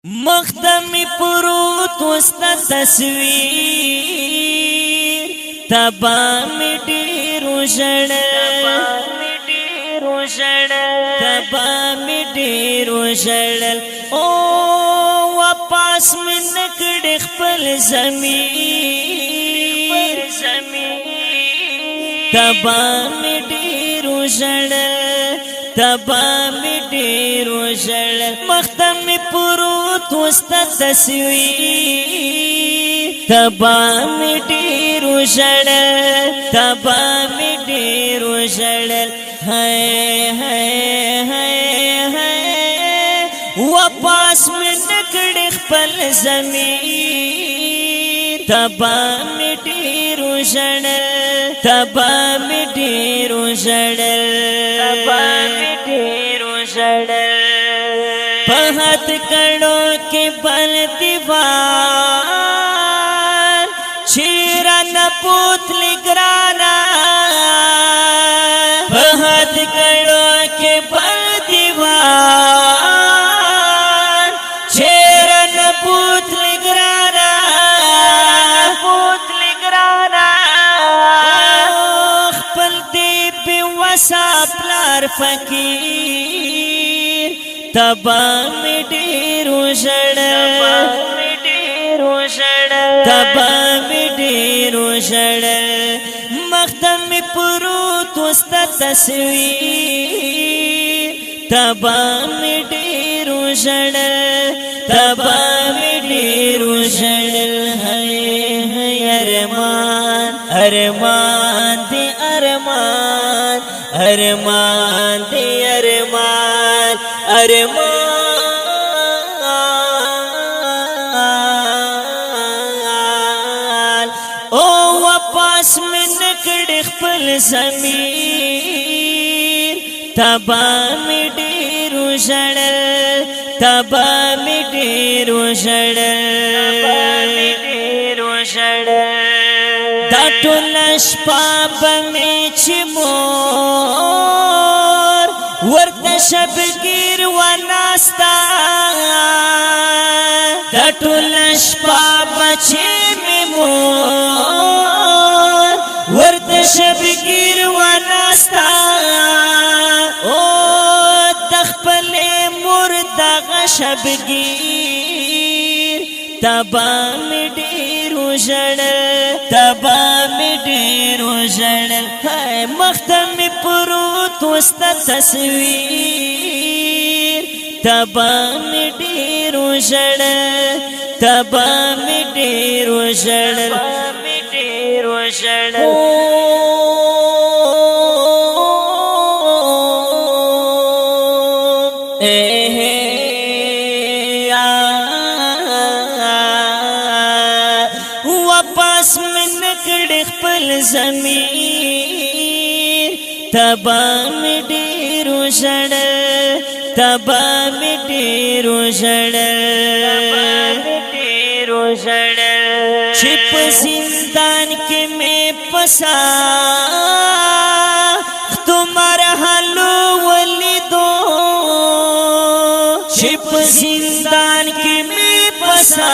مخدمی پروت وستا تصویر تبا می ډیرو ژړل او واپس می نکړې خپل زمین تبا می ډیرو ژړل مخدمی پروت وستا تصویر تبا می ډیرو ژړل واپس می نکړې خپل زمین تبا می ډیرو ژړل په هات کړو کې بل دیوار چیرې نه پوتلی ګرانا په هات کړو کې بل دیوار چیرې نه پوتلی ګرانا خپل دی په وسپلار فقیر تبا می ډیرو ژړل مخدمی پروت وستا تصویر تبا می ډیرو ژړل ارمان دی او واپس من نکړې خپل زمین تبا می ډیرو ژړل دا ټول شپه به مې چې مور ورته شبګیر وناستا دا ټول شپه به چې مې مور ورته شبګیر وناستا او د خپلې مور دغه شبګیر تبا می ډیرو ژړل مخدمی پروت وستا تصویر تبا می ډیرو ژړل واپس من نکړې خپل زمین تبا می ډیرو ژړل چې په زندان کې مې پسا مرحلو ولیدو چې په زندان کې مې پسا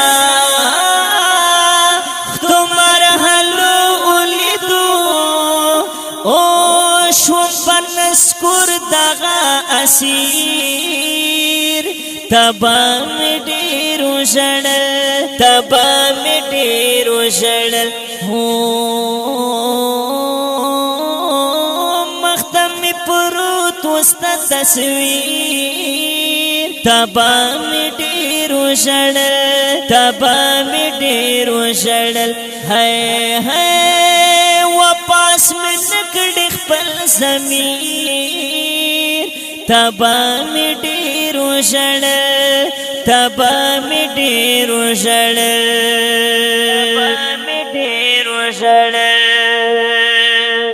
نسکور دغا اسیر تبا می ډیرو ژړل مخدمی پروت وستا تصویر تبا می ډیرو ژړل واپس می نکړې خپل زمین تبا می ډیرو ژړل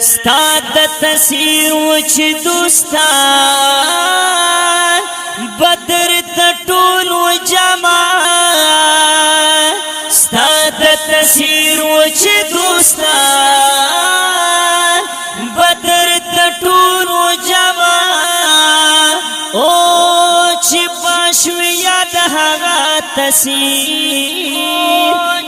ستا د تصویر وچ دوستان بدر ته ټول و جما ستا د تصویر وچ دوستان بدر ته ټول و جما او چې پښوی یاد هغه تسیر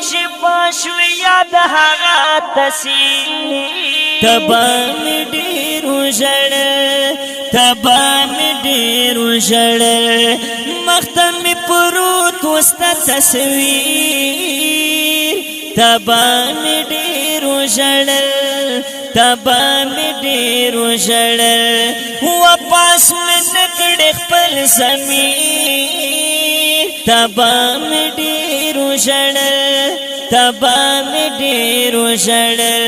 چې پاشوي یاد هغه تسیر تبا می ډېر وژړل تبا می ډېر وژړل مخته می پروت وستا تصویر تبا می ډېر وژړل تبا می ډېر وژړل واپس می نکړې خپل ضمیر تبا می ډېر وژړل تبا می ډېر وژړل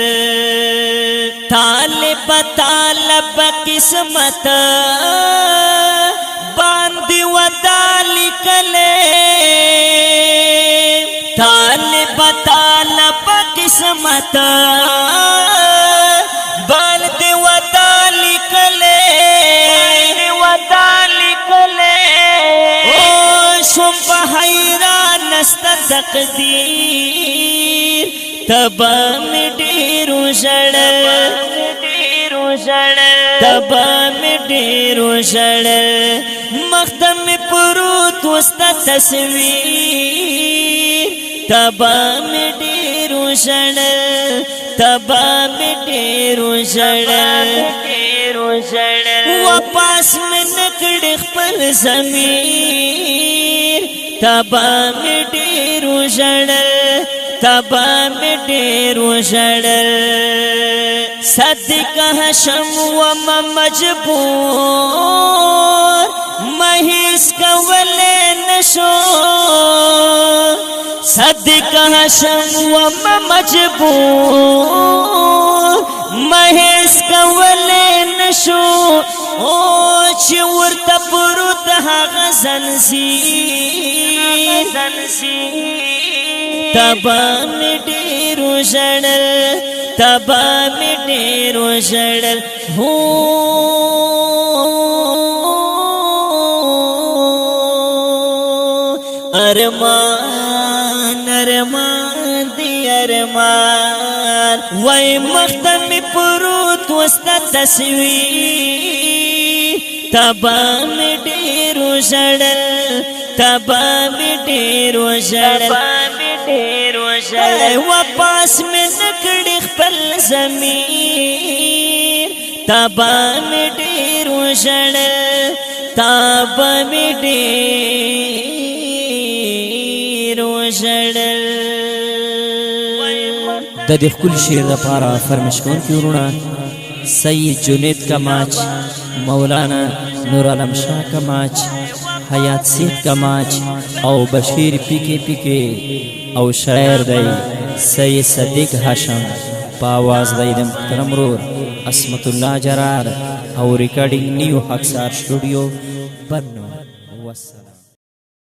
طالب طالب قسمت باندې ودا لیکلې طالب طالب قسمت باندې ودا لیکلې او شوم په حیران است تقدیر تبا می ډېر وژړل تبا می ډېر وژړل مخته می پروت وستا تصویر تبا می ډېر وژړل تبا می ډېر وژړل واپس می نکړې خپل ضمیر تبا می ډېر وژړل تبا می ډېر وژړل صدق هشم وم مجبور مهیس کولې نشو صدق هشم وم مجبور مهیس کولې نشو او چې ورته پروت هغه زنځیر تبا می ډېر وژړل تبا می ډېر وژړل هو ارمان ارمان دی ارمان وای مخته می پروت وستا تصویر تبا می ډېر وژړل تبا می ډېر وژړل واپس می نکړې خپل ضمیر تبا می ډېر وژړل تبا می ډېر وژړل د دې خپل شعر لپاره فرمایش کوونکي ورونه سید جنید کماچ مولانا نور عالم شاه کماچ حیات سید کماچ او بشیر پیکې او شاعر دی سید صدیق هاشم په आवाज دی د محترم ورور عصمت الله جرار او ریکارډینګ نیو حقسار سټوډیو بنو والسلام